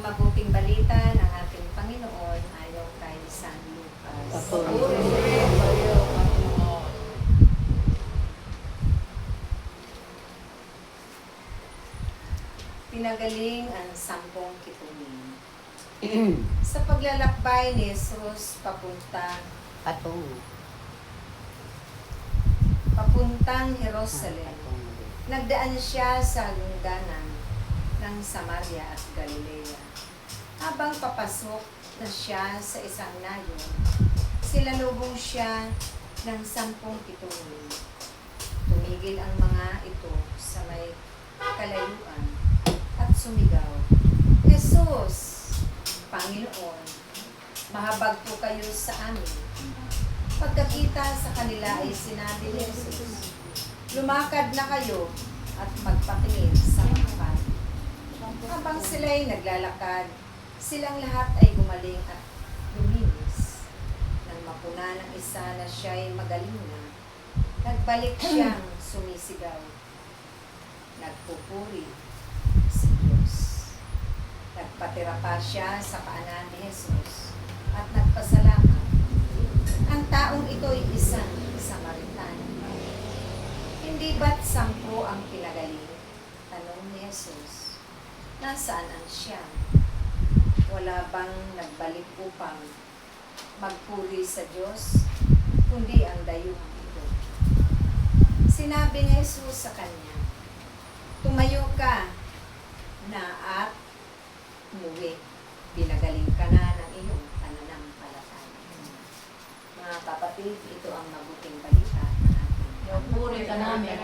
Ang mabuting balita ng ating Panginoon ayon kay San Lucas. Pinagaling ang 10 kitunin. Sa paglalakbay ni Jesus papuntang Jerusalem, nagdaan siya sa lungganan ng Samaria at Galilea. Habang papasok na siya sa isang nayon, silalubong siya ng 10 kitunin. Tumigil ang mga ito sa may kalayuan at sumigaw, "Jesus, Panginoon, mahabag po kayo sa amin." Pagkakita sa kanila ay sinabi ni Jesus, "Lumakad na kayo at magpatingin sa mga pari." Habang sila'y naglalakad, silang lahat ay gumaling at luminis. Nang mapuna ng isa na siya'y magaling na, nagbalik siyang sumisigaw. Nagpupuri si Diyos. Nagpatira pa siya sa paanan ni Jesus at nagpasalamat. Ang taong ito'y isang Samaritano. Hindi ba't 10 ang pinagaling? Tanong ni Jesus. Nasaan ang siya? Wala bang nagbalik upang magpuri sa Diyos, kundi ang dayuhang ito? Sinabi ni Jesus sa kanya, "Tumayo ka na at umuwi. Pinagaling ka na ng iyong pananampalataya." Mga kapatid, ito ang mabuting balita ng ating Puri ka namin.